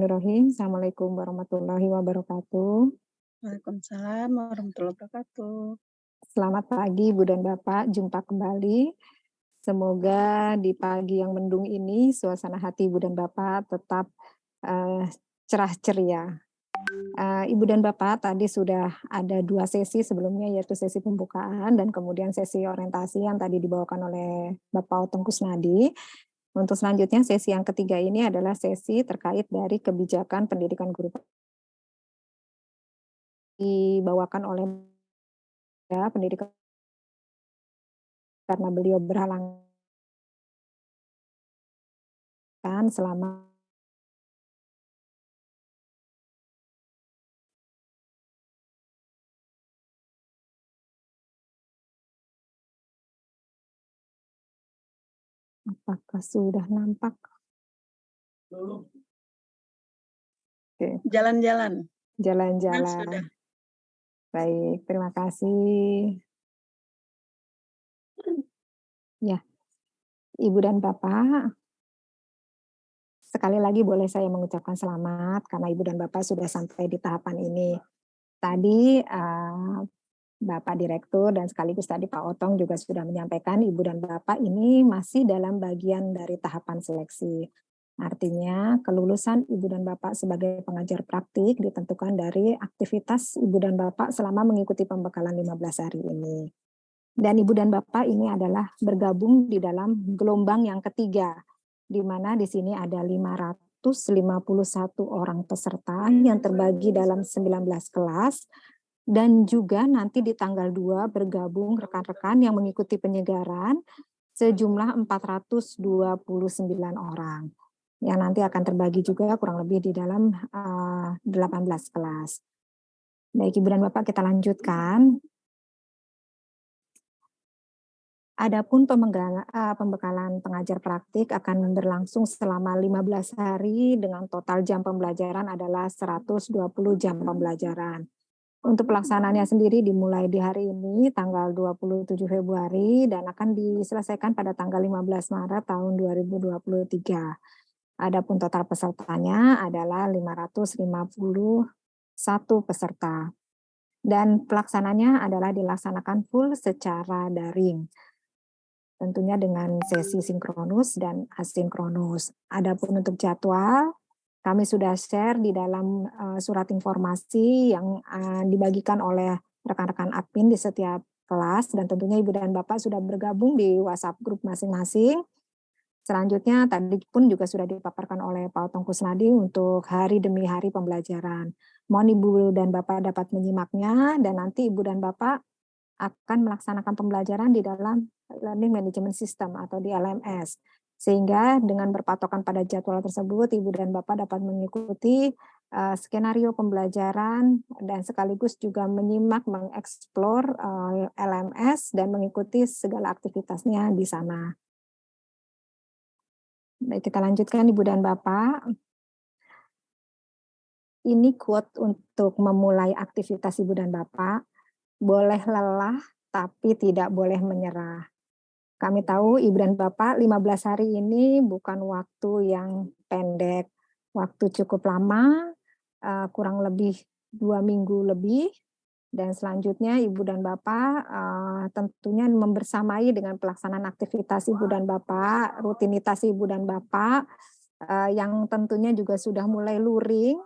Bismillahirrahmanirrahim. Assalamualaikum warahmatullahi wabarakatuh. Waalaikumsalam warahmatullahi wabarakatuh. Selamat pagi Ibu dan Bapak, jumpa kembali. Semoga di pagi yang mendung ini suasana hati Ibu dan Bapak tetap eh, cerah ceria. Ibu dan Bapak tadi sudah ada 2 sesi sebelumnya, yaitu sesi pembukaan dan kemudian sesi orientasi yang tadi dibawakan oleh Bapak Otong Kusnadi. Untuk selanjutnya sesi yang ketiga ini adalah sesi terkait dari kebijakan pendidikan guru dibawakan oleh pendidikan karena beliau berhalangan selama apakah sudah nampak? Oke, Jalan-jalan. Sudah. jalan-jalan. Baik, terima kasih. Ya, Ibu dan Bapak, sekali lagi boleh saya mengucapkan selamat karena Ibu dan Bapak sudah sampai di tahapan ini. Tadi Bapak Direktur dan sekaligus tadi Pak Otong juga sudah menyampaikan Ibu dan Bapak ini masih dalam bagian dari tahapan seleksi. Artinya kelulusan Ibu dan Bapak sebagai pengajar praktik ditentukan dari aktivitas Ibu dan Bapak selama mengikuti pembekalan 15 hari ini. Dan Ibu dan Bapak ini adalah bergabung di dalam gelombang yang ketiga, di mana di sini ada 551 orang peserta yang terbagi dalam 19 kelas, dan juga nanti di tanggal 2 bergabung rekan-rekan yang mengikuti penyegaran sejumlah 429 orang. Yang nanti akan terbagi juga kurang lebih di dalam 18 kelas. Baik Ibu dan Bapak, kita lanjutkan. Adapun pembekalan pengajar praktik akan berlangsung selama 15 hari dengan total jam pembelajaran adalah 120 jam pembelajaran. Untuk pelaksanaannya sendiri dimulai di hari ini tanggal 27 Februari dan akan diselesaikan pada tanggal 15 Maret tahun 2023. Adapun total pesertanya adalah 551 peserta. Dan pelaksananya adalah dilaksanakan full secara daring. Tentunya dengan sesi sinkronus dan asinkronus. Adapun untuk jadwal, kami sudah share di dalam surat informasi yang dibagikan oleh rekan-rekan admin di setiap kelas, dan tentunya Ibu dan Bapak sudah bergabung di WhatsApp grup masing-masing. Selanjutnya tadi pun juga sudah dipaparkan oleh Pak Otong Kusnadi untuk hari demi hari pembelajaran. Mohon Ibu dan Bapak dapat menyimaknya, dan nanti Ibu dan Bapak akan melaksanakan pembelajaran di dalam Learning Management System atau di LMS. Sehingga dengan berpatokan pada jadwal tersebut, Ibu dan Bapak dapat mengikuti skenario pembelajaran dan sekaligus juga menyimak, mengeksplor LMS dan mengikuti segala aktivitasnya di sana. Baik, kita lanjutkan Ibu dan Bapak. Ini quote untuk memulai aktivitas Ibu dan Bapak. Boleh lelah, tapi tidak boleh menyerah. Kami tahu Ibu dan Bapak 15 hari ini bukan waktu yang pendek, waktu cukup lama, kurang lebih 2 minggu lebih, dan selanjutnya Ibu dan Bapak tentunya membersamai dengan pelaksanaan aktivitas Ibu dan Bapak, rutinitas Ibu dan Bapak, yang tentunya juga sudah mulai luring,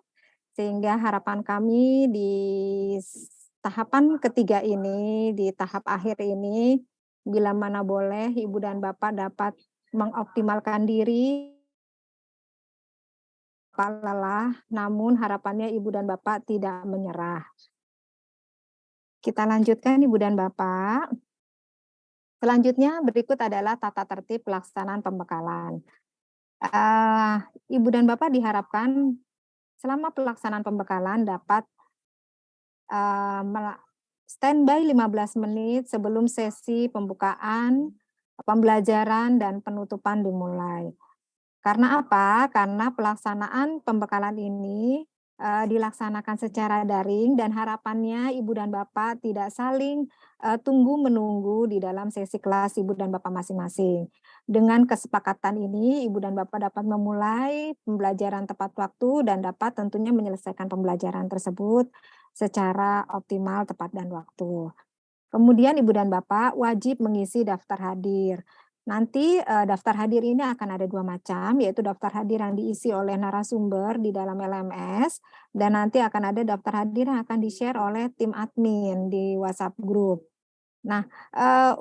sehingga harapan kami di tahapan ketiga ini, di tahap akhir ini, bila mana boleh Ibu dan Bapak dapat mengoptimalkan diri, Bapak lelah, namun harapannya Ibu dan Bapak tidak menyerah. Kita lanjutkan Ibu dan Bapak. Selanjutnya berikut adalah tata tertib pelaksanaan pembekalan. Ibu dan Bapak diharapkan selama pelaksanaan pembekalan dapat standby 15 menit sebelum sesi pembukaan, pembelajaran, dan penutupan dimulai. Karena apa? Karena pelaksanaan pembekalan ini dilaksanakan secara daring dan harapannya Ibu dan Bapak tidak saling tunggu-menunggu di dalam sesi kelas Ibu dan Bapak masing-masing. Dengan kesepakatan ini, Ibu dan Bapak dapat memulai pembelajaran tepat waktu dan dapat tentunya menyelesaikan pembelajaran tersebut secara optimal, tepat, dan waktu. Kemudian Ibu dan Bapak wajib mengisi daftar hadir. Nanti, daftar hadir ini akan ada 2 macam, yaitu daftar hadir yang diisi oleh narasumber di dalam LMS, dan nanti akan ada daftar hadir yang akan di-share oleh tim admin di WhatsApp group. Nah,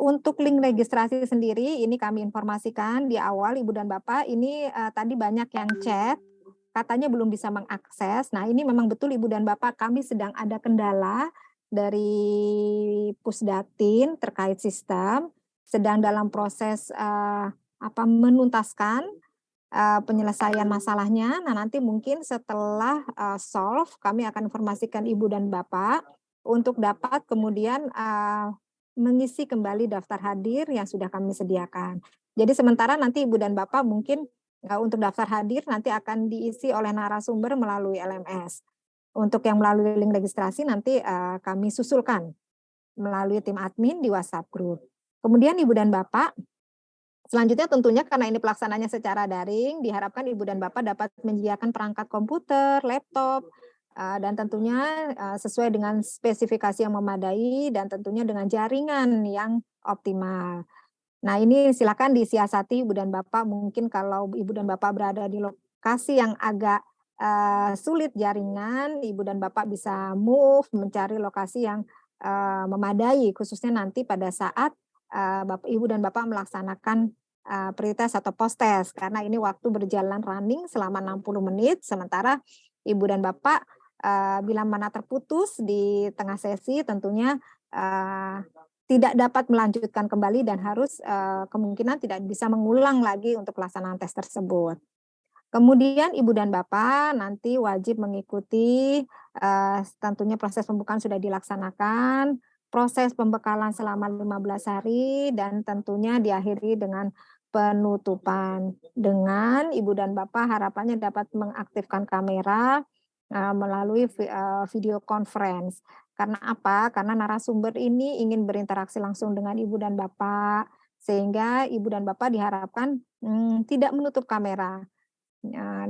untuk link registrasi sendiri ini kami informasikan di awal Ibu dan Bapak ini, tadi banyak yang chat, katanya belum bisa mengakses. Nah, ini memang betul Ibu dan Bapak, kami sedang ada kendala dari Pusdatin terkait sistem, sedang dalam proses, menuntaskan, penyelesaian masalahnya. Nah, nanti mungkin setelah, solve, kami akan informasikan Ibu dan Bapak untuk dapat kemudian, mengisi kembali daftar hadir yang sudah kami sediakan. Jadi sementara nanti Ibu dan Bapak mungkin, untuk daftar hadir nanti akan diisi oleh narasumber melalui LMS. Untuk yang melalui link registrasi nanti, kami susulkan melalui tim admin di WhatsApp group. Kemudian Ibu dan Bapak, selanjutnya tentunya karena ini pelaksananya secara daring, diharapkan Ibu dan Bapak dapat menyediakan perangkat komputer, laptop, dan tentunya, sesuai dengan spesifikasi yang memadai dan tentunya dengan jaringan yang optimal. Nah, ini silakan disiasati Ibu dan Bapak, mungkin kalau Ibu dan Bapak berada di lokasi yang agak, sulit jaringan, Ibu dan Bapak bisa move, mencari lokasi yang, memadai, khususnya nanti pada saat, Ibu dan Bapak melaksanakan, pre-test atau post-test, karena ini waktu berjalan running selama 60 menit, sementara Ibu dan Bapak, bila mana terputus di tengah sesi tentunya, tidak dapat melanjutkan kembali dan harus, kemungkinan tidak bisa mengulang lagi untuk pelaksanaan tes tersebut. Kemudian Ibu dan Bapak nanti wajib mengikuti, tentunya proses pembukaan sudah dilaksanakan, proses pembekalan selama 15 hari, dan tentunya diakhiri dengan penutupan. Dengan Ibu dan Bapak harapannya dapat mengaktifkan kamera, melalui video conference. Karena apa? Karena narasumber ini ingin berinteraksi langsung dengan Ibu dan Bapak, sehingga Ibu dan Bapak diharapkan, tidak menutup kamera.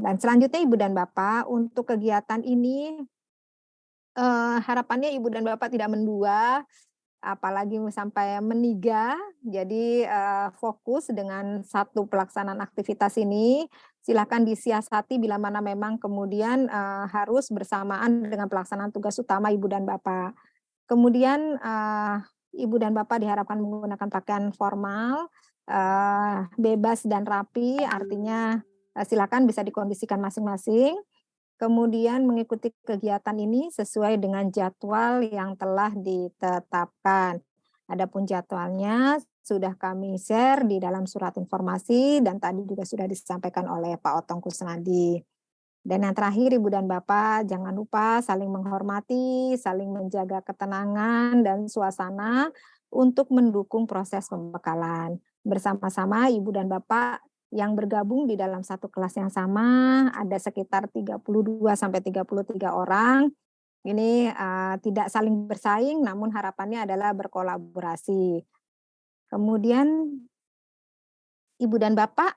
Dan selanjutnya Ibu dan Bapak untuk kegiatan ini, harapannya Ibu dan Bapak tidak mendua, apalagi sampai meniga. Jadi, fokus dengan satu pelaksanaan aktivitas ini, silakan disiasati bila mana memang kemudian, harus bersamaan dengan pelaksanaan tugas utama Ibu dan Bapak. Kemudian, Ibu dan Bapak diharapkan menggunakan pakaian formal, bebas dan rapi, artinya, silakan bisa dikondisikan masing-masing. Kemudian mengikuti kegiatan ini sesuai dengan jadwal yang telah ditetapkan. Adapun jadwalnya sudah kami share di dalam surat informasi dan tadi juga sudah disampaikan oleh Pak Otong Kusnadi. Dan yang terakhir Ibu dan Bapak jangan lupa saling menghormati, saling menjaga ketenangan dan suasana untuk mendukung proses pembekalan. Bersama-sama Ibu dan Bapak yang bergabung di dalam satu kelas yang sama, ada sekitar 32 sampai 33 orang. Ini, tidak saling bersaing, namun harapannya adalah berkolaborasi. Kemudian Ibu dan Bapak,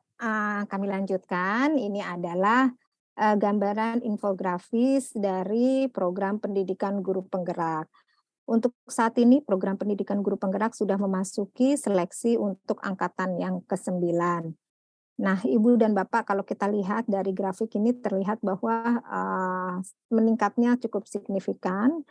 kami lanjutkan, ini adalah, gambaran infografis dari program pendidikan guru penggerak. Untuk saat ini program pendidikan guru penggerak sudah memasuki seleksi untuk angkatan yang ke-9. Nah, Ibu dan Bapak kalau kita lihat dari grafik ini terlihat bahwa, meningkatnya cukup signifikan,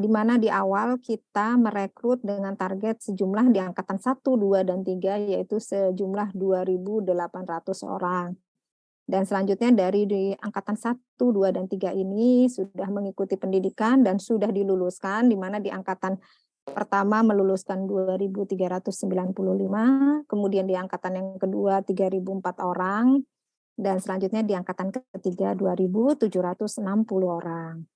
di mana di awal kita merekrut dengan target sejumlah di angkatan 1, 2, dan 3 yaitu sejumlah 2.800 orang. Dan selanjutnya dari di angkatan 1, 2, dan 3 ini sudah mengikuti pendidikan dan sudah diluluskan, di mana di angkatan pertama meluluskan 2.395, kemudian di angkatan yang kedua 3.004 orang, dan selanjutnya di angkatan ketiga 2.760 orang.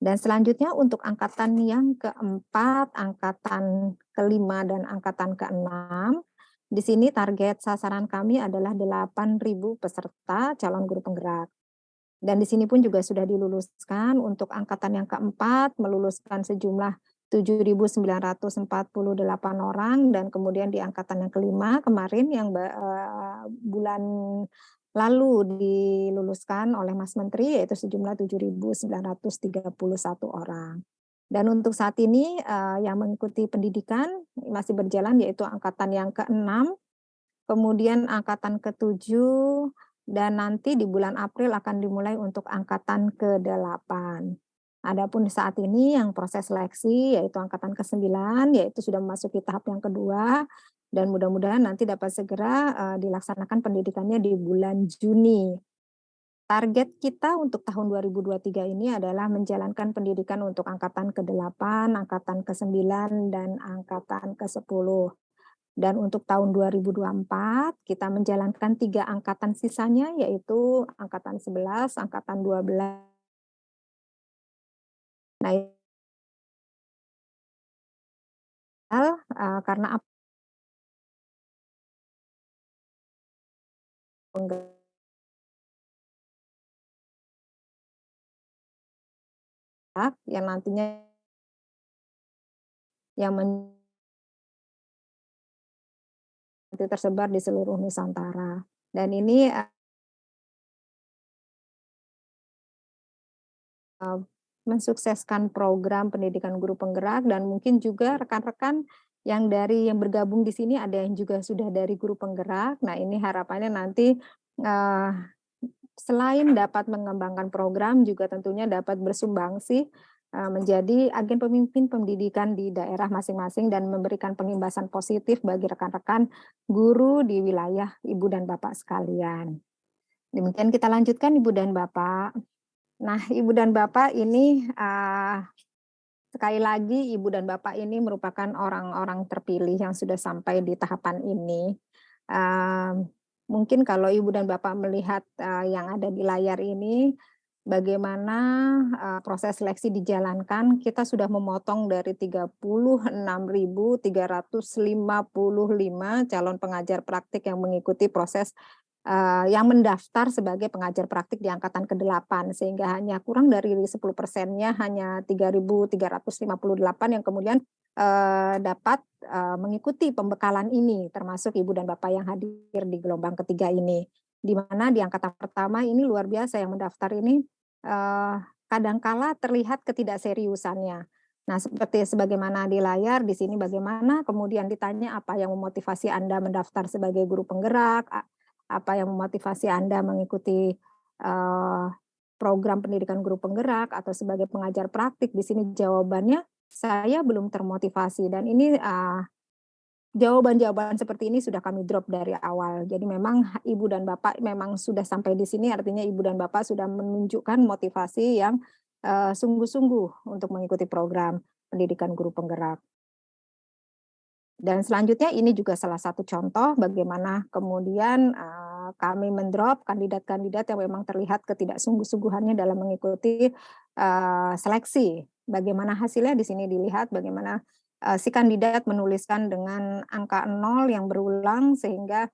Dan selanjutnya untuk angkatan yang keempat, angkatan kelima, dan angkatan keenam, di sini target sasaran kami adalah 8.000 peserta calon guru penggerak. Dan di sini pun juga sudah diluluskan untuk angkatan yang keempat meluluskan sejumlah 7.948 orang, dan kemudian di angkatan yang kelima kemarin yang bulan lalu diluluskan oleh Mas Menteri, yaitu sejumlah 7.931 orang. Dan untuk saat ini, yang mengikuti pendidikan masih berjalan yaitu angkatan yang ke-6, kemudian angkatan ke-7, dan nanti di bulan April akan dimulai untuk angkatan ke-8. Adapun saat ini yang proses seleksi yaitu angkatan ke-9, yaitu sudah memasuki tahap yang kedua, dan mudah-mudahan nanti dapat segera, dilaksanakan pendidikannya di bulan Juni. Target kita untuk tahun 2023 ini adalah menjalankan pendidikan untuk angkatan ke-8, angkatan ke-9, dan angkatan ke-10. Dan untuk tahun 2024 kita menjalankan 3 angkatan sisanya, yaitu angkatan 11, angkatan 12. Nah, karena yang nantinya yang nanti tersebar di seluruh Nusantara. Dan ini, mensukseskan program pendidikan guru penggerak, dan mungkin juga rekan-rekan yang bergabung di sini ada yang juga sudah dari guru penggerak. Nah, ini harapannya nanti, eee, selain dapat mengembangkan program juga tentunya dapat bersumbangsi, menjadi agen pemimpin pendidikan di daerah masing-masing dan memberikan pengimbasan positif bagi rekan-rekan guru di wilayah Ibu dan Bapak sekalian. Demikian kita lanjutkan Ibu dan Bapak. Nah, Ibu dan Bapak ini, sekali lagi Ibu dan Bapak ini merupakan orang-orang terpilih yang sudah sampai di tahapan ini. Mmm, Mungkin kalau Ibu dan Bapak melihat, yang ada di layar ini, bagaimana, proses seleksi dijalankan, kita sudah memotong dari 36.355 calon pengajar praktik yang mengikuti proses, yang mendaftar sebagai pengajar praktik di angkatan ke-8, sehingga hanya kurang dari 10%-nya, hanya 3.358 yang kemudian, dapat, mengikuti pembekalan ini, termasuk Ibu dan Bapak yang hadir di gelombang ketiga ini. Di mana di angkatan pertama ini luar biasa yang mendaftar ini, kadangkala terlihat ketidakseriusannya. Nah, seperti sebagaimana di layar di sini bagaimana kemudian ditanya apa yang memotivasi Anda mendaftar sebagai guru penggerak, apa yang memotivasi Anda mengikuti, program pendidikan guru penggerak atau sebagai pengajar praktik, di sini jawabannya, "Saya belum termotivasi." Dan ini, jawaban-jawaban seperti ini sudah kami drop dari awal. Jadi memang Ibu dan Bapak memang sudah sampai di sini, artinya Ibu dan Bapak sudah menunjukkan motivasi yang, sungguh-sungguh untuk mengikuti program pendidikan guru penggerak. Dan selanjutnya ini juga salah satu contoh bagaimana kemudian, kami mendrop kandidat-kandidat yang memang terlihat ketidaksungguh-sungguhannya dalam mengikuti, seleksi. Bagaimana hasilnya di sini dilihat bagaimana, si kandidat menuliskan dengan angka 0 yang berulang sehingga,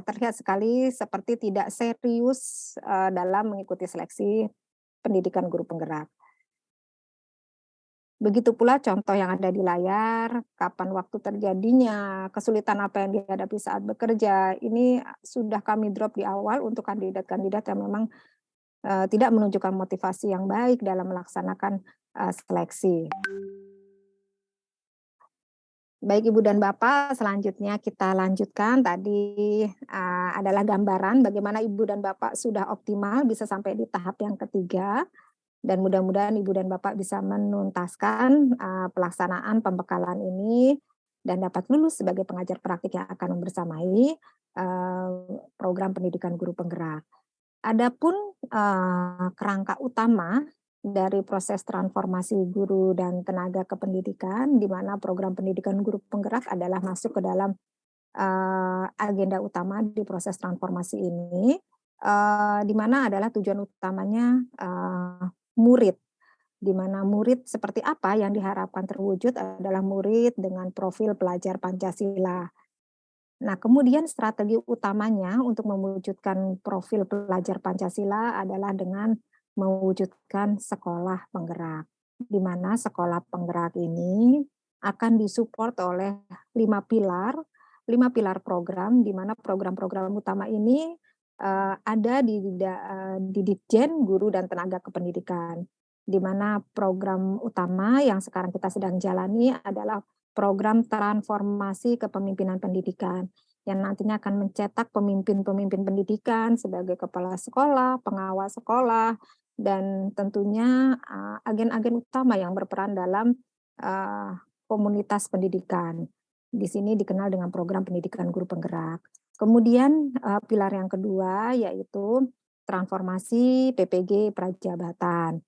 terlihat sekali seperti tidak serius, dalam mengikuti seleksi pendidikan guru penggerak. Begitu pula contoh yang ada di layar, kapan waktu terjadinya, kesulitan apa yang dihadapi saat bekerja, ini sudah kami drop di awal untuk kandidat-kandidat yang memang, tidak menunjukkan motivasi yang baik dalam melaksanakan, seleksi. Baik Ibu dan Bapak, selanjutnya kita lanjutkan tadi, adalah gambaran bagaimana Ibu dan Bapak sudah optimal bisa sampai di tahap yang ketiga. Dan mudah-mudahan Ibu dan Bapak bisa menuntaskan, pelaksanaan pembekalan ini dan dapat lulus sebagai pengajar praktik yang akan membersamai, program pendidikan guru penggerak. Adapun, kerangka utama dari proses transformasi guru dan tenaga kependidikan, di mana program pendidikan guru penggerak adalah masuk ke dalam, agenda utama di proses transformasi ini, di mana adalah tujuan utamanya, murid. Di mana murid seperti apa yang diharapkan terwujud adalah murid dengan profil pelajar Pancasila. Nah, kemudian strategi utamanya untuk mewujudkan profil pelajar Pancasila adalah dengan mewujudkan sekolah penggerak. di mana sekolah penggerak ini akan disupport oleh 5 pilar, 5 pilar program, di mana program-program utama ini, ada di Ditjen Guru dan Tenaga Kependidikan. Di mana program utama yang sekarang kita sedang jalani adalah program transformasi kepemimpinan pendidikan, yang nantinya akan mencetak pemimpin-pemimpin pendidikan sebagai kepala sekolah, pengawas sekolah, dan tentunya, agen-agen utama yang berperan dalam, eee, komunitas pendidikan. Di sini dikenal dengan program pendidikan guru penggerak. Kemudian, pilar yang kedua yaitu transformasi PPG Prajabatan.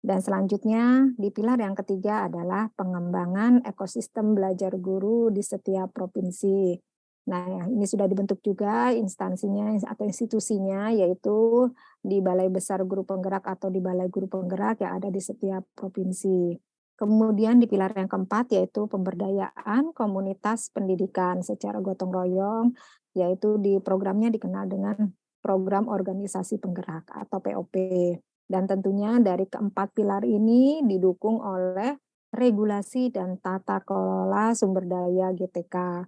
Dan selanjutnya di pilar yang ketiga adalah pengembangan ekosistem belajar guru di setiap provinsi. Nah, ini sudah dibentuk juga instansinya atau institusinya, yaitu di Balai Besar Guru Penggerak atau di Balai Guru Penggerak yang ada di setiap provinsi. Kemudian di pilar yang keempat yaitu pemberdayaan komunitas pendidikan secara gotong royong, yaitu di programnya dikenal dengan program organisasi penggerak atau POP. Dan tentunya dari keempat pilar ini didukung oleh regulasi dan tata kelola sumber daya GTK.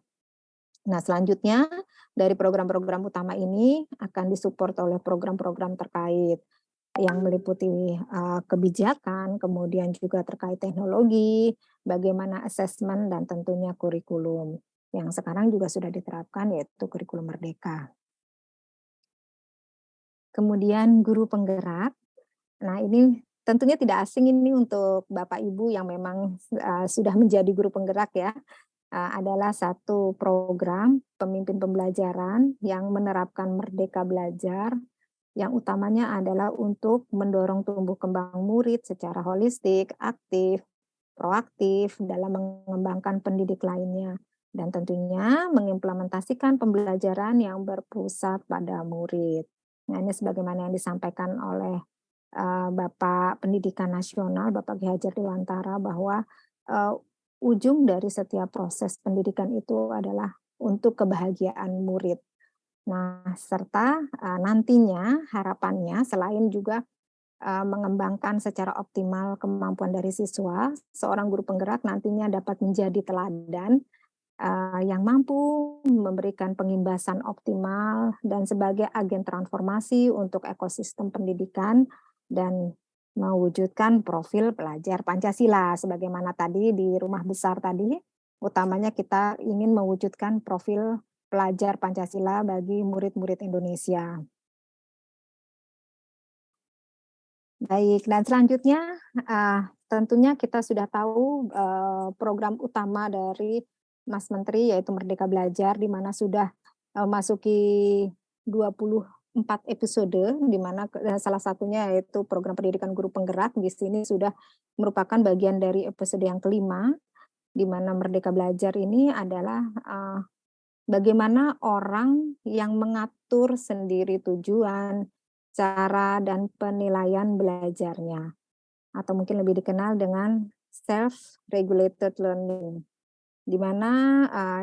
Nah, selanjutnya dari program-program utama ini akan disupport oleh program-program terkait yang meliputi, kebijakan, kemudian juga terkait teknologi, bagaimana asesmen dan tentunya kurikulum, yang sekarang juga sudah diterapkan yaitu kurikulum Merdeka. Kemudian guru penggerak. Nah, ini tentunya tidak asing ini untuk Bapak Ibu yang memang, sudah menjadi guru penggerak ya, adalah satu program pemimpin pembelajaran yang menerapkan Merdeka Belajar, yang utamanya adalah untuk mendorong tumbuh kembang murid secara holistik, aktif, proaktif dalam mengembangkan pendidik lainnya, dan tentunya mengimplementasikan pembelajaran yang berpusat pada murid. Nah, ini sebagaimana yang disampaikan oleh Bapak Pendidikan Nasional, Bapak Ki Hajar Dewantara bahwa, eee, ujung dari setiap proses pendidikan itu adalah untuk kebahagiaan murid. Nah, serta, nantinya harapannya selain juga, mengembangkan secara optimal kemampuan dari siswa, seorang guru penggerak nantinya dapat menjadi teladan, yang mampu memberikan pengimbasan optimal dan sebagai agen transformasi untuk ekosistem pendidikan dan mewujudkan profil pelajar Pancasila. Sebagaimana tadi di rumah besar tadi, utamanya kita ingin mewujudkan profil pelajar Pancasila bagi murid-murid Indonesia. Baik, dan selanjutnya, tentunya kita sudah tahu, program utama dari Mas Menteri yaitu Merdeka Belajar di mana sudah, masuki 24 episode di mana salah satunya yaitu program pendidikan guru penggerak di sini sudah merupakan bagian dari episode yang kelima, di mana Merdeka Belajar ini adalah, bagaimana orang yang mengatur sendiri tujuan, cara, dan penilaian belajarnya, atau mungkin lebih dikenal dengan self-regulated learning, di mana,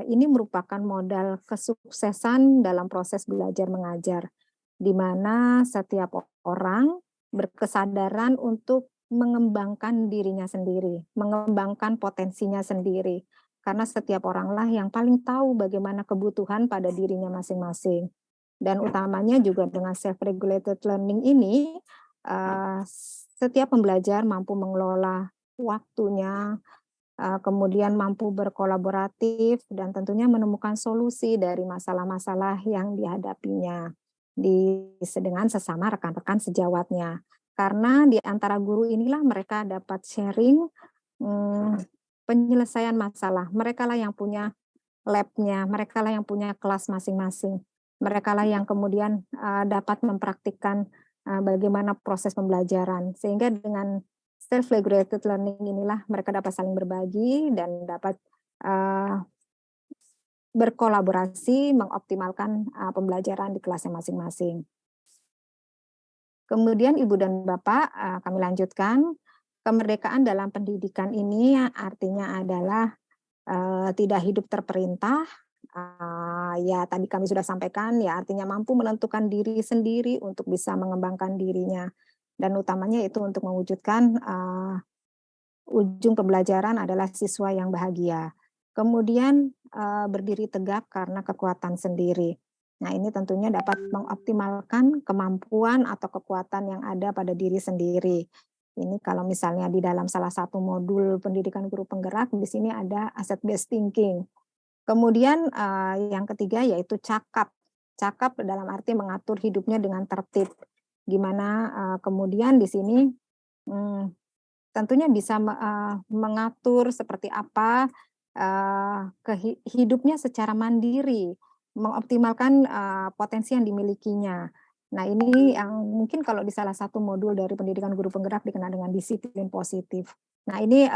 ini merupakan modal kesuksesan dalam proses belajar mengajar, di mana setiap orang berkesadaran untuk mengembangkan dirinya sendiri, mengembangkan potensinya sendiri. Karena setiap oranglah yang paling tahu bagaimana kebutuhan pada dirinya masing-masing. Dan utamanya juga dengan self regulated learning ini, setiap pembelajar mampu mengelola waktunya, kemudian mampu berkolaboratif dan tentunya menemukan solusi dari masalah-masalah yang dihadapinya dengan sesama rekan-rekan sejawatnya. Karena di antara guru inilah mereka dapat sharing, mmm, penyelesaian masalah. Merekalah yang punya lab-nya, merekalah yang punya kelas masing-masing. Merekalah yang kemudian, dapat mempraktikkan, bagaimana proses pembelajaran. Sehingga dengan self-regulated learning inilah mereka dapat saling berbagi dan dapat, eee, berkolaborasi mengoptimalkan, pembelajaran di kelasnya masing-masing. Kemudian Ibu dan Bapak, kami lanjutkan, kemerdekaan dalam pendidikan ini artinya adalah, tidak hidup terperintah, ya tadi kami sudah sampaikan ya artinya mampu menentukan diri sendiri untuk bisa mengembangkan dirinya dan utamanya itu untuk mewujudkan, ujung pembelajaran adalah siswa yang bahagia. Kemudian, berdiri tegak karena kekuatan sendiri. Nah, ini tentunya dapat mengoptimalkan kemampuan atau kekuatan yang ada pada diri sendiri. Ini kalau misalnya di dalam salah satu modul pendidikan guru penggerak, di sini ada asset based thinking. Kemudian, yang ketiga yaitu cakap. Cakap dalam arti mengatur hidupnya dengan tertib. Gimana, kemudian di sini, mmm, tentunya bisa mengatur seperti apa, hidupnya secara mandiri, mengoptimalkan, potensi yang dimilikinya. Nah, ini yang mungkin kalau di salah satu modul dari pendidikan guru penggerak dikenal dengan disiplin positif. Nah, ini,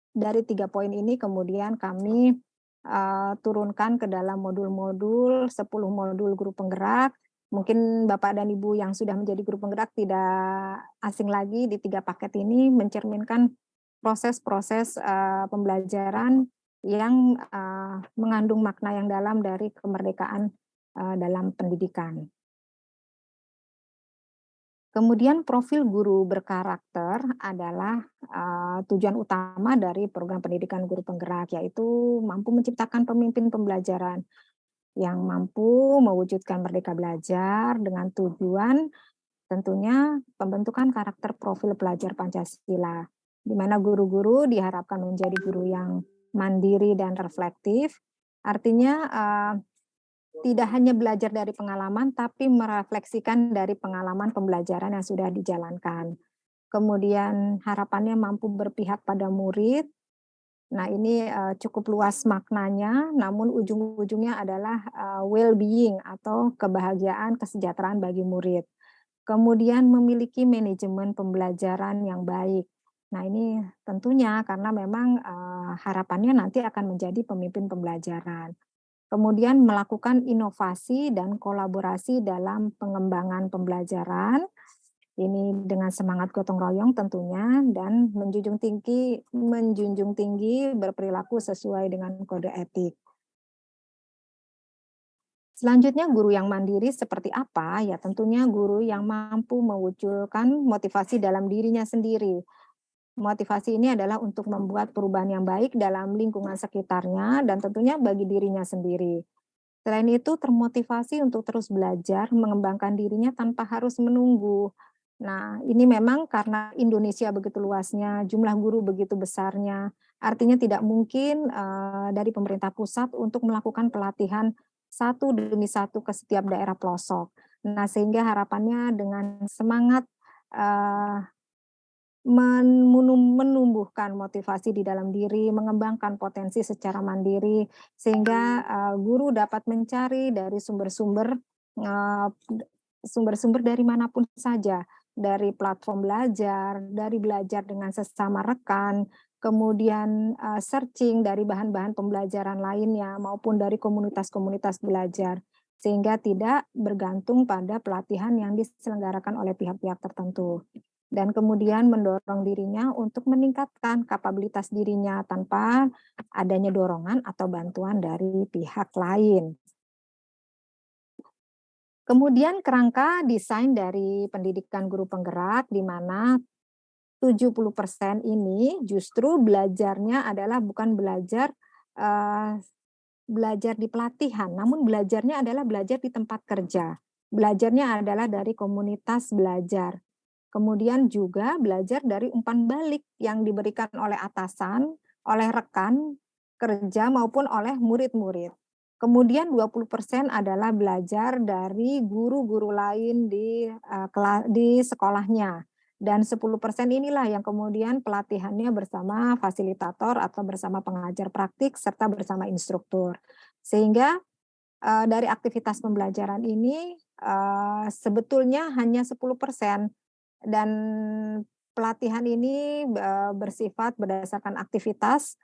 dari 3 poin ini kemudian kami, turunkan ke dalam modul-modul, 10 modul guru penggerak. Mungkin Bapak dan Ibu yang sudah menjadi guru penggerak tidak asing lagi di 3 paket ini mencerminkan proses-proses, pembelajaran yang, mengandung makna yang dalam dari kemerdekaan, dalam pendidikan. Kemudian profil guru berkarakter adalah, tujuan utama dari program pendidikan guru penggerak, yaitu mampu menciptakan pemimpin pembelajaran yang mampu mewujudkan merdeka belajar dengan tujuan tentunya pembentukan karakter profil pelajar Pancasila, di mana guru-guru diharapkan menjadi guru yang mandiri dan reflektif, artinya, tidak hanya belajar dari pengalaman, tapi merefleksikan dari pengalaman pembelajaran yang sudah dijalankan. Kemudian harapannya mampu berpihak pada murid. Nah ini, cukup luas maknanya, namun ujung-ujungnya adalah, well-being atau kebahagiaan, kesejahteraan bagi murid. Kemudian memiliki manajemen pembelajaran yang baik. Nah ini tentunya karena memang, harapannya nanti akan menjadi pemimpin pembelajaran. Kemudian melakukan inovasi dan kolaborasi dalam pengembangan pembelajaran, ini dengan semangat gotong royong tentunya dan menjunjung tinggi berperilaku sesuai dengan kode etik. Selanjutnya guru yang mandiri seperti apa? Ya tentunya guru yang mampu mewujudkan motivasi dalam dirinya sendiri. Motivasi ini adalah untuk membuat perubahan yang baik dalam lingkungan sekitarnya dan tentunya bagi dirinya sendiri. Selain itu termotivasi untuk terus belajar, mengembangkan dirinya tanpa harus menunggu. Nah, ini memang karena Indonesia begitu luasnya, jumlah guru begitu besarnya, artinya tidak mungkin, dari pemerintah pusat untuk melakukan pelatihan satu demi satu ke setiap daerah pelosok. Nah, sehingga harapannya dengan semangat, eee menumbuhkan motivasi di dalam diri, mengembangkan potensi secara mandiri, sehingga, guru dapat mencari dari sumber-sumber, eee, sumber-sumber dari manapun saja, dari platform belajar, dari belajar dengan sesama rekan, kemudian, searching dari bahan-bahan pembelajaran lainnya, maupun dari komunitas-komunitas belajar, sehingga tidak bergantung pada pelatihan yang diselenggarakan oleh pihak-pihak tertentu dan kemudian mendorong dirinya untuk meningkatkan kapabilitas dirinya tanpa adanya dorongan atau bantuan dari pihak lain. Kemudian kerangka desain dari pendidikan guru penggerak di mana 70% ini justru belajarnya adalah bukan eee, belajar di pelatihan, namun belajarnya adalah belajar di tempat kerja. Belajarnya adalah dari komunitas belajar. Kemudian juga belajar dari umpan balik yang diberikan oleh atasan, oleh rekan kerja maupun oleh murid-murid. Kemudian 20% adalah belajar dari guru-guru lain di sekolahnya. Dan 10% inilah yang kemudian pelatihannya bersama fasilitator atau bersama pengajar praktik serta bersama instruktur. Sehingga, dari aktivitas pembelajaran ini, sebetulnya hanya 10% dan pelatihan ini, bersifat berdasarkan aktivitas,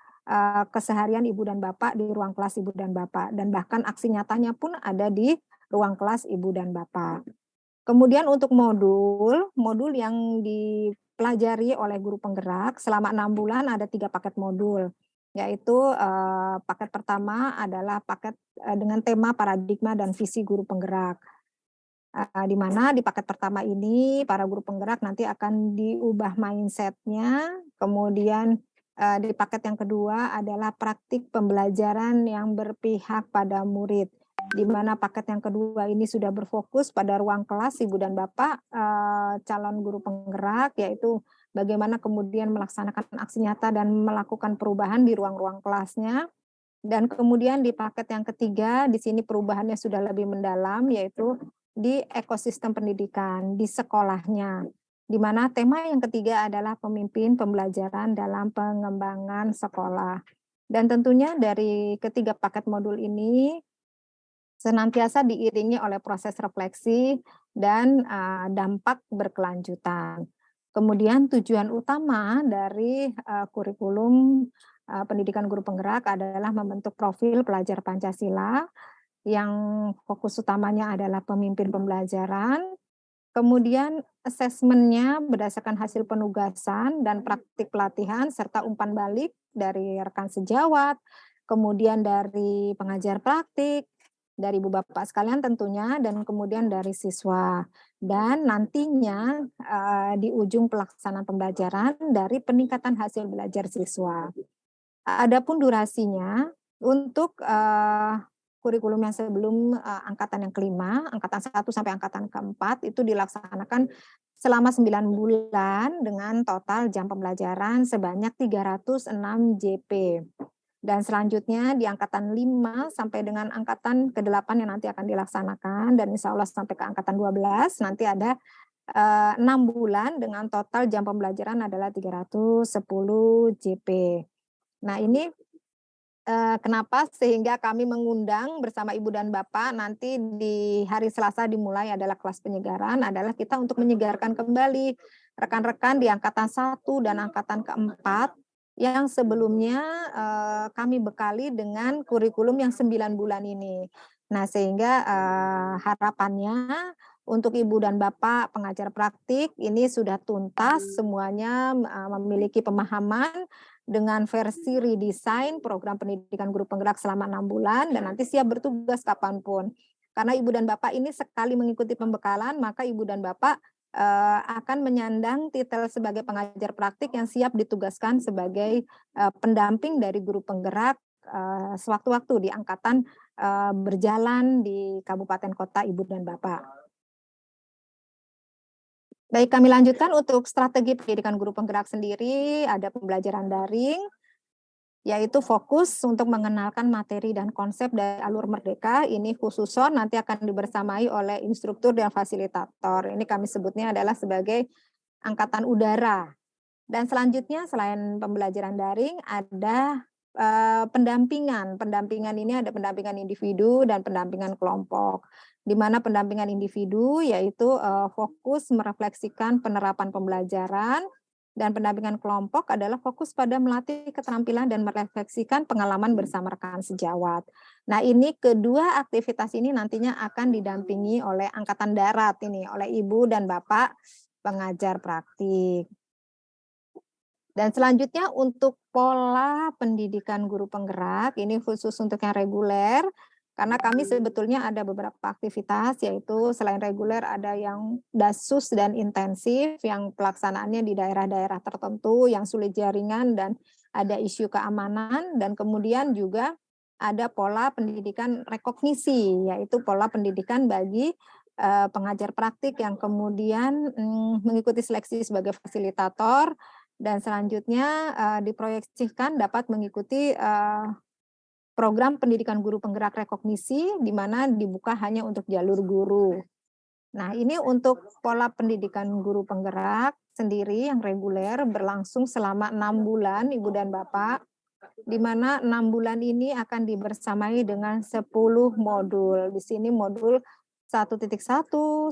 keseharian ibu dan bapak di ruang kelas ibu dan bapak, dan bahkan aksi nyatanya pun ada di ruang kelas ibu dan bapak. Kemudian untuk modul, modul yang dipelajari oleh guru penggerak selama 6 bulan ada 3 paket modul, yaitu, paket pertama adalah paket, dengan tema paradigma dan visi guru penggerak. Di mana di paket pertama ini para guru penggerak nanti akan diubah mindset-nya, Kemudian di paket yang kedua adalah praktik pembelajaran yang berpihak pada murid, di mana paket yang kedua ini sudah berfokus pada ruang kelas Ibu dan Bapak calon guru penggerak, yaitu bagaimana kemudian melaksanakan aksi nyata dan melakukan perubahan di ruang-ruang kelasnya. Dan kemudian di paket yang ketiga, di sini perubahannya sudah lebih mendalam, yaitu di ekosistem pendidikan, di sekolahnya. Di mana tema yang ketiga adalah pemimpin pembelajaran dalam pengembangan sekolah. Dan tentunya dari ketiga paket modul ini senantiasa diiringi oleh proses refleksi dan dampak berkelanjutan. Kemudian tujuan utama dari kurikulum pendidikan guru penggerak adalah membentuk profil pelajar Pancasila yang fokus utamanya adalah pemimpin pembelajaran. Kemudian asesmennya berdasarkan hasil penugasan dan praktik pelatihan serta umpan balik dari rekan sejawat, kemudian dari pengajar praktik, dari ibu bapak sekalian tentunya, dan kemudian dari siswa. Dan nantinya di ujung pelaksanaan pembelajaran dari peningkatan hasil belajar siswa. Adapun durasinya untuk kurikulum yang sebelum angkatan yang kelima, angkatan 1 sampai angkatan keempat itu dilaksanakan selama 9 bulan dengan total jam pembelajaran sebanyak 306 JP. Dan selanjutnya di angkatan 5 sampai dengan angkatan ke-8 yang nanti akan dilaksanakan, dan insya Allah sampai ke angkatan 12 nanti ada 6 bulan dengan total jam pembelajaran adalah 310 JP. Nah ini kenapa sehingga kami mengundang bersama Ibu dan Bapak nanti di hari Selasa dimulai adalah kelas penyegaran, adalah kita untuk menyegarkan kembali rekan-rekan di angkatan 1 dan angkatan keempat yang sebelumnya kami bekali dengan kurikulum yang 9 bulan ini. Nah sehingga harapannya untuk Ibu dan Bapak pengajar praktik ini sudah tuntas semuanya memiliki pemahaman dengan versi redesign program pendidikan guru penggerak selama 6 bulan dan nanti siap bertugas kapanpun. Karena Ibu dan Bapak ini sekali mengikuti pembekalan, maka Ibu dan Bapak akan menyandang titel sebagai pengajar praktik yang siap ditugaskan sebagai pendamping dari guru penggerak sewaktu-waktu di angkatan berjalan di kabupaten kota Ibu dan Bapak. Baik, kami lanjutkan untuk strategi pendidikan guru penggerak sendiri, ada pembelajaran daring, yaitu fokus untuk mengenalkan materi dan konsep dari alur merdeka. Ini khususon nanti akan dibersamai oleh instruktur dan fasilitator. Ini kami sebutnya adalah sebagai angkatan udara. Dan selanjutnya selain pembelajaran daring ada pendampingan. Pendampingan ini ada pendampingan individu dan pendampingan kelompok. Di mana pendampingan individu yaitu fokus merefleksikan penerapan pembelajaran, dan pendampingan kelompok adalah fokus pada melatih keterampilan dan merefleksikan pengalaman bersama rekan sejawat. Nah, ini kedua aktivitas ini nantinya akan didampingi oleh angkatan darat ini, oleh Ibu dan Bapak pengajar praktik. Dan selanjutnya untuk pola pendidikan guru penggerak, ini khusus untuk yang reguler, karena kami sebetulnya ada beberapa aktivitas, yaitu selain reguler ada yang dasus dan intensif, yang pelaksanaannya di daerah-daerah tertentu, yang sulit jaringan dan ada isu keamanan, dan kemudian juga ada pola pendidikan rekognisi, yaitu pola pendidikan bagi pengajar praktik yang kemudian mengikuti seleksi sebagai fasilitator, dan selanjutnya diproyeksikan dapat mengikuti program pendidikan guru penggerak rekognisi, di mana dibuka hanya untuk jalur guru. Nah, ini untuk pola pendidikan guru penggerak sendiri yang reguler berlangsung selama 6 bulan, Ibu dan Bapak, di mana 6 bulan ini akan dibersamai dengan 10 modul. Di sini modul 1.1, 1.2,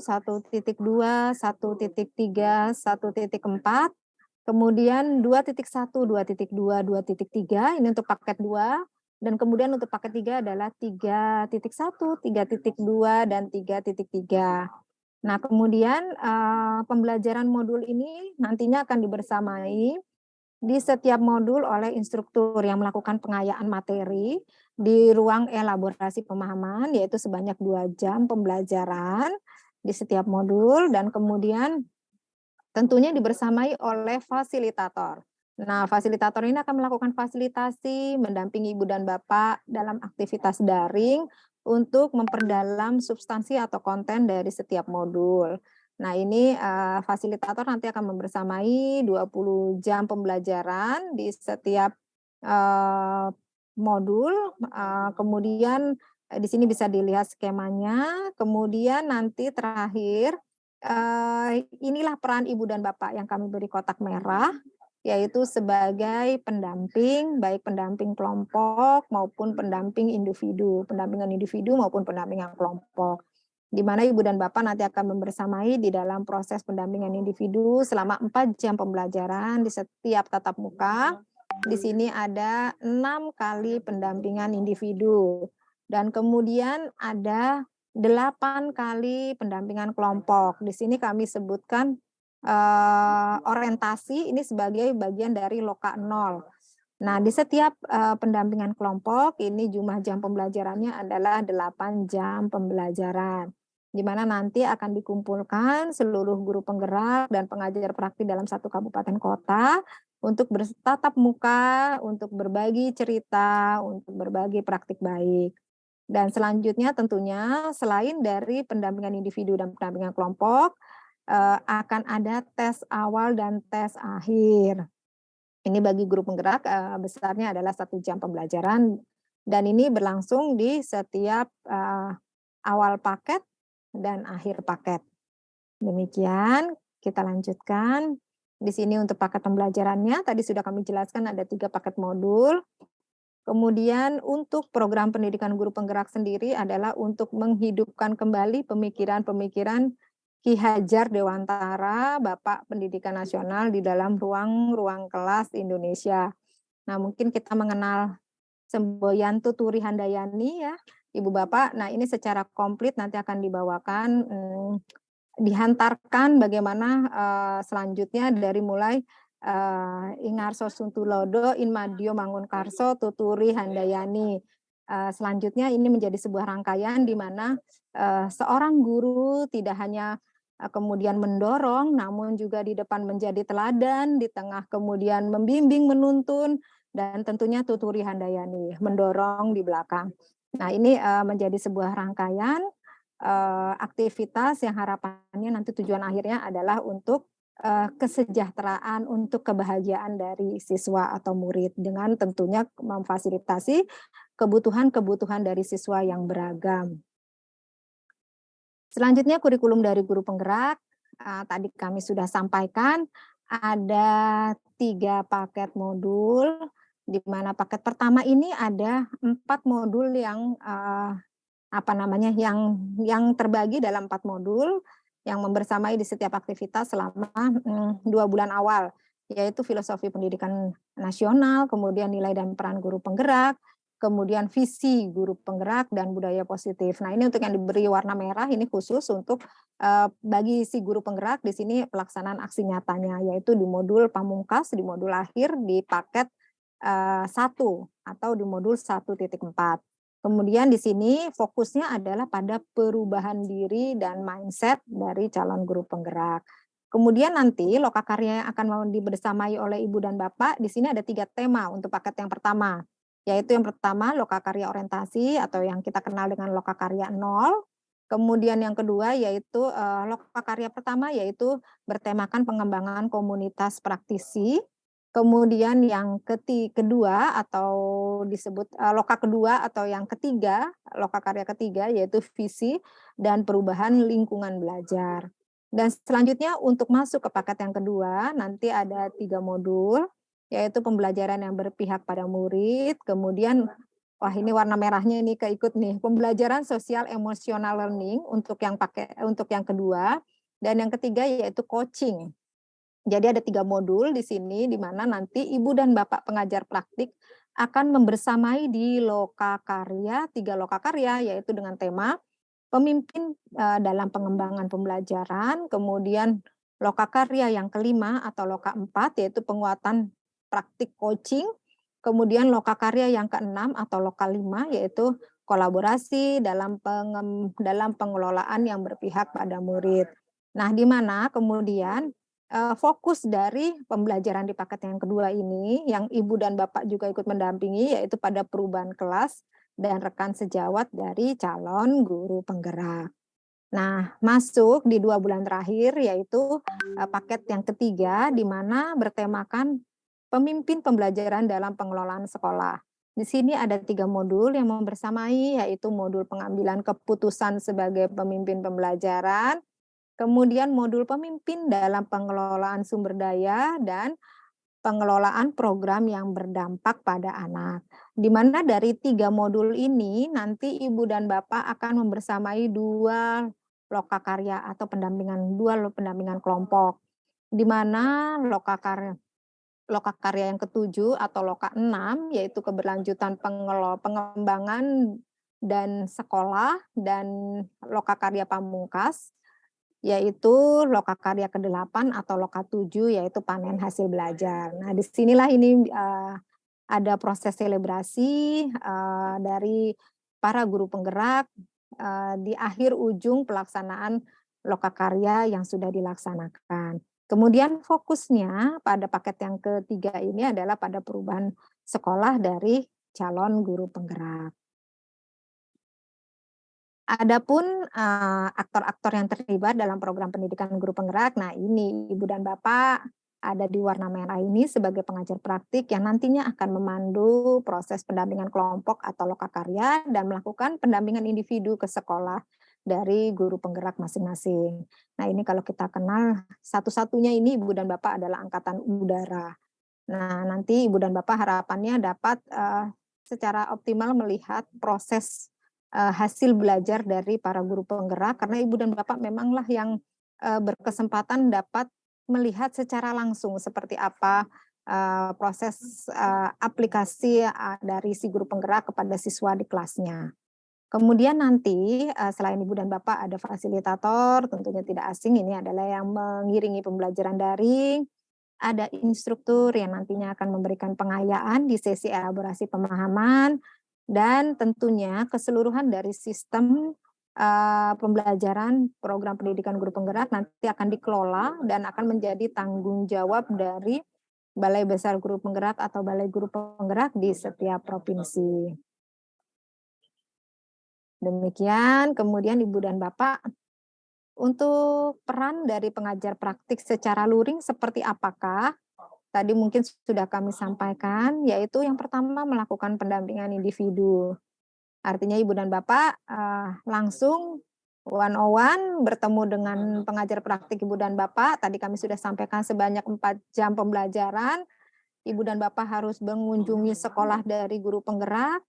1.3, 1.4, kemudian 2.1, 2.2, 2.3, ini untuk paket 2, dan kemudian untuk paket 3 adalah 3.1, 3.2, dan 3.3. Nah, kemudian pembelajaran modul ini nantinya akan dibersamai di setiap modul oleh instruktur yang melakukan pengayaan materi di ruang elaborasi pemahaman, yaitu sebanyak 2 jam pembelajaran di setiap modul, dan kemudian tentunya dibersamai oleh fasilitator. Nah, fasilitator ini akan melakukan fasilitasi, mendampingi ibu dan bapak dalam aktivitas daring untuk memperdalam substansi atau konten dari setiap modul. Nah, ini fasilitator nanti akan membersamai 20 jam pembelajaran di setiap modul. Kemudian di sini bisa dilihat skemanya. Kemudian nanti terakhir, inilah peran ibu dan bapak yang kami beri kotak merah, yaitu sebagai pendamping, baik pendamping kelompok maupun pendamping individu, pendampingan individu maupun pendampingan kelompok. Di mana ibu dan bapak nanti akan membersamai di dalam proses pendampingan individu selama 4 jam pembelajaran di setiap tatap muka. Di sini ada 6 kali pendampingan individu dan kemudian ada 8 kali pendampingan kelompok. Di sini kami sebutkan orientasi ini sebagai bagian dari loka 0. Nah, di setiap pendampingan kelompok ini jumlah jam pembelajarannya adalah 8 jam pembelajaran, di mana nanti akan dikumpulkan seluruh guru penggerak dan pengajar praktik dalam satu kabupaten kota untuk bertatap muka, untuk berbagi cerita, untuk berbagi praktik baik. Dan selanjutnya tentunya selain dari pendampingan individu dan pendampingan kelompok, akan ada tes awal dan tes akhir. Ini bagi guru penggerak, besarnya adalah 1 jam pembelajaran dan ini berlangsung di setiap, awal paket dan akhir paket. Demikian, kita lanjutkan. Di sini untuk paket pembelajarannya tadi sudah kami jelaskan ada 3 paket modul. Kemudian untuk program pendidikan guru penggerak sendiri adalah untuk menghidupkan kembali pemikiran-pemikiran Ki Hajar Dewantara, Bapak Pendidikan Nasional di dalam ruang-ruang kelas Indonesia. Nah, mungkin kita mengenal Semboyan Tuturi Handayani ya, Ibu Bapak. Nah, ini secara komplit nanti akan dibawakan, dihantarkan bagaimana selanjutnya dari mulai Ingarso Suntulodo, Inmadio Mangunkarso, Tuturi Handayani. Selanjutnya ini menjadi sebuah rangkaian di mana seorang guru tidak hanya kemudian mendorong, namun juga di depan menjadi teladan, di tengah kemudian membimbing, menuntun, dan tentunya Tuturi Handayani, mendorong di belakang. Nah, ini menjadi sebuah rangkaian aktivitas yang harapannya nanti tujuan akhirnya adalah untuk kesejahteraan, untuk kebahagiaan dari siswa atau murid dengan tentunya memfasilitasi kebutuhan-kebutuhan dari siswa yang beragam. Selanjutnya kurikulum dari guru penggerak, tadi kami sudah sampaikan ada 3 paket modul, di mana paket pertama ini ada 4 modul yang, yang terbagi dalam 4 modul, yang membersamai di setiap aktivitas selama 2 bulan awal, yaitu filosofi pendidikan nasional, kemudian nilai dan peran guru penggerak, kemudian visi guru penggerak dan budaya positif. Nah, ini untuk yang diberi warna merah ini khusus untuk bagi si guru penggerak di sini pelaksanaan aksi nyatanya, yaitu di modul pamungkas, di modul akhir, di paket 1 atau di modul 1.4. Kemudian di sini fokusnya adalah pada perubahan diri dan mindset dari calon guru penggerak. Kemudian nanti lokakarya yang akan dibersamai oleh ibu dan bapak, di sini ada 3 tema untuk paket yang pertama, yaitu yang pertama lokakarya orientasi atau yang kita kenal dengan lokakarya 0. Kemudian yang kedua yaitu lokakarya pertama yaitu bertemakan pengembangan komunitas praktisi. Kemudian yang kedua atau disebut loka kedua atau yang ketiga, lokakarya ketiga yaitu visi dan perubahan lingkungan belajar. Dan selanjutnya untuk masuk ke paket yang kedua nanti ada 3 modul, yaitu pembelajaran yang berpihak pada murid, kemudian wah ini warna merahnya ini keikut nih, pembelajaran sosial emosional learning untuk yang kedua, dan yang ketiga yaitu coaching. Jadi ada 3 modul di sini, di mana nanti ibu dan bapak pengajar praktik akan membersamai di lokakarya, 3 lokakarya, yaitu dengan tema pemimpin dalam pengembangan pembelajaran, kemudian lokakarya yang kelima atau loka 4, yaitu penguatan praktik coaching, kemudian lokakarya yang keenam atau loka 5, yaitu kolaborasi dalam pengelolaan yang berpihak pada murid. Nah, di mana kemudian fokus dari pembelajaran di paket yang kedua ini, yang ibu dan bapak juga ikut mendampingi, yaitu pada perubahan kelas dan rekan sejawat dari calon guru penggerak. Nah, masuk di 2 bulan terakhir, yaitu, paket yang ketiga, di mana bertemakan pemimpin pembelajaran dalam pengelolaan sekolah. Di sini ada 3 modul yang membersamai, yaitu modul pengambilan keputusan sebagai pemimpin pembelajaran, kemudian modul pemimpin dalam pengelolaan sumber daya, dan pengelolaan program yang berdampak pada anak. Di mana dari 3 modul ini nanti ibu dan bapak akan membersamai 2 lokakarya atau pendampingan kelompok. Di mana lokakarya yang ketujuh atau loka 6 yaitu keberlanjutan pengembangan dan sekolah, dan lokakarya pamungkas yaitu lokakarya ke-8 atau loka 7 yaitu panen hasil belajar. Nah, disinilah ini, ada proses selebrasi, dari para guru penggerak, di akhir ujung pelaksanaan lokakarya yang sudah dilaksanakan. Kemudian fokusnya pada paket yang ketiga ini adalah pada perubahan sekolah dari calon guru penggerak. Adapun, aktor-aktor yang terlibat dalam program pendidikan guru penggerak, nah ini Ibu dan Bapak ada di warna merah ini sebagai pengajar praktik yang nantinya akan memandu proses pendampingan kelompok atau lokakarya dan melakukan pendampingan individu ke sekolah dari guru penggerak masing-masing. Nah ini kalau kita kenal satu-satunya ini Ibu dan Bapak adalah angkatan udara. Nah nanti Ibu dan Bapak harapannya dapat, secara optimal melihat proses hasil belajar dari para guru penggerak karena ibu dan bapak memanglah yang, berkesempatan dapat melihat secara langsung seperti apa, proses, aplikasi, dari si guru penggerak kepada siswa di kelasnya. Kemudian nanti, selain ibu dan bapak ada fasilitator, tentunya tidak asing ini adalah yang mengiringi pembelajaran daring, ada instruktur yang nantinya akan memberikan pengayaan di sesi elaborasi pemahaman, dan tentunya keseluruhan dari sistem, pembelajaran program pendidikan guru penggerak nanti akan dikelola dan akan menjadi tanggung jawab dari Balai Besar Guru Penggerak atau Balai Guru Penggerak di setiap provinsi. Demikian, kemudian Ibu dan Bapak, untuk peran dari pengajar praktik secara luring seperti apakah? Tadi mungkin sudah kami sampaikan, yaitu yang pertama melakukan pendampingan individu. Artinya ibu dan bapak, langsung one on one bertemu dengan pengajar praktik ibu dan bapak, tadi kami sudah sampaikan sebanyak 4 jam pembelajaran, ibu dan bapak harus mengunjungi sekolah dari guru penggerak,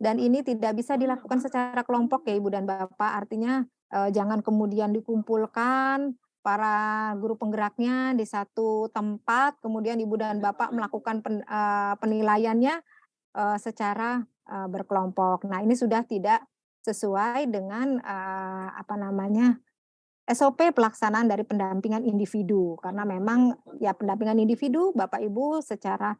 dan ini tidak bisa dilakukan secara kelompok ya Ibu dan Bapak, artinya, jangan kemudian dikumpulkan para guru penggeraknya di satu tempat, kemudian Ibu dan Bapak melakukan penilaiannya, secara, berkelompok. Nah, ini sudah tidak sesuai dengan, apa namanya, SOP pelaksanaan dari pendampingan individu, karena memang ya pendampingan individu Bapak Ibu secara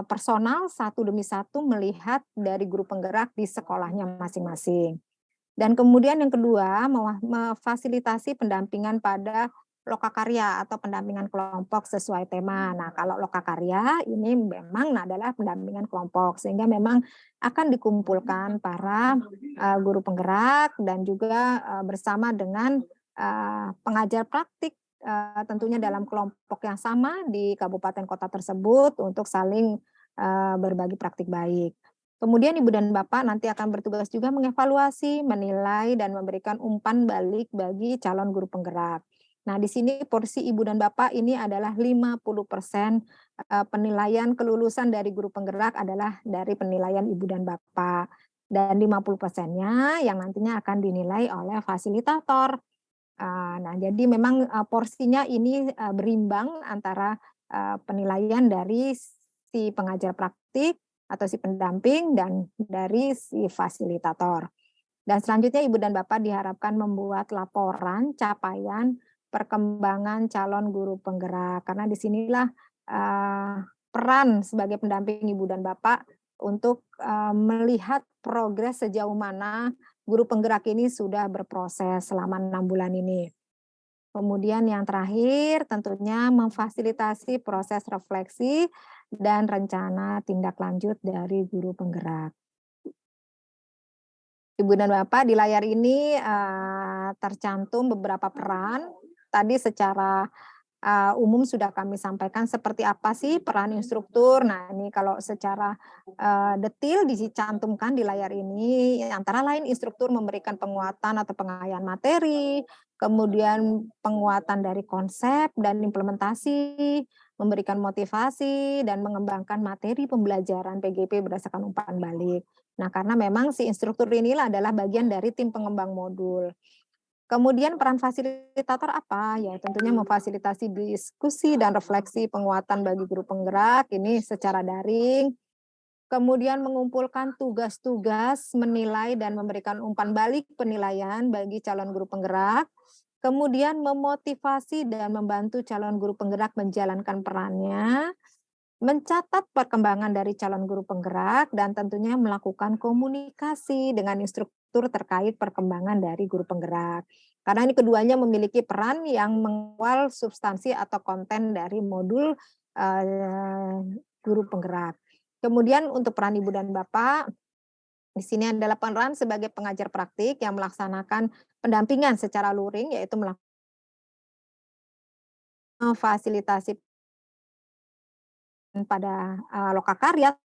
personal satu demi satu melihat dari guru penggerak di sekolahnya masing-masing. Dan kemudian yang kedua, memfasilitasi pendampingan pada lokakarya atau pendampingan kelompok sesuai tema. Nah, kalau lokakarya ini memang adalah pendampingan kelompok, sehingga memang akan dikumpulkan para, guru penggerak dan juga, bersama dengan, pengajar praktik, tentunya dalam kelompok yang sama di kabupaten kota tersebut untuk saling, berbagi praktik baik. Kemudian ibu dan bapak nanti akan bertugas juga mengevaluasi, menilai, dan memberikan umpan balik bagi calon guru penggerak. Nah, di sini porsi ibu dan bapak ini adalah 50%, penilaian kelulusan dari guru penggerak adalah dari penilaian ibu dan bapak. Dan 50%-nya yang nantinya akan dinilai oleh fasilitator. Nah, jadi memang, porsinya ini, berimbang antara, penilaian dari si pengajar praktik atau si pendamping dan dari si fasilitator. Dan selanjutnya ibu dan bapak diharapkan membuat laporan capaian perkembangan calon guru penggerak, karena di sinilah, peran sebagai pendamping ibu dan bapak untuk, melihat progres sejauh mana guru penggerak ini sudah berproses selama 6 bulan ini. Kemudian yang terakhir tentunya memfasilitasi proses refleksi dan rencana tindak lanjut dari guru penggerak. Ibu dan Bapak, di layar ini, tercantum beberapa peran. Tadi secara, umum sudah kami sampaikan seperti apa sih peran instruktur. Nah, ini kalau secara, detil dicantumkan di layar ini, antara lain instruktur memberikan penguatan atau pengayaan materi, kemudian penguatan dari konsep dan implementasi, memberikan motivasi, dan mengembangkan materi pembelajaran PGP berdasarkan umpan balik. Nah, karena memang si instruktur inilah adalah bagian dari tim pengembang modul. Kemudian peran fasilitator apa? Ya tentunya memfasilitasi diskusi dan refleksi penguatan bagi guru penggerak, ini secara daring. Kemudian mengumpulkan tugas-tugas, menilai dan memberikan umpan balik penilaian bagi calon guru penggerak. Kemudian memotivasi dan membantu calon guru penggerak menjalankan perannya. Mencatat perkembangan dari calon guru penggerak dan tentunya melakukan komunikasi dengan instruktur terkait perkembangan dari guru penggerak. Karena ini keduanya memiliki peran yang mengawal substansi atau konten dari modul, guru penggerak. Kemudian untuk peran Ibu dan Bapak, di sini adalah peran sebagai pengajar praktik yang melaksanakan pendampingan secara luring, yaitu memfasilitasi pada, lokakarya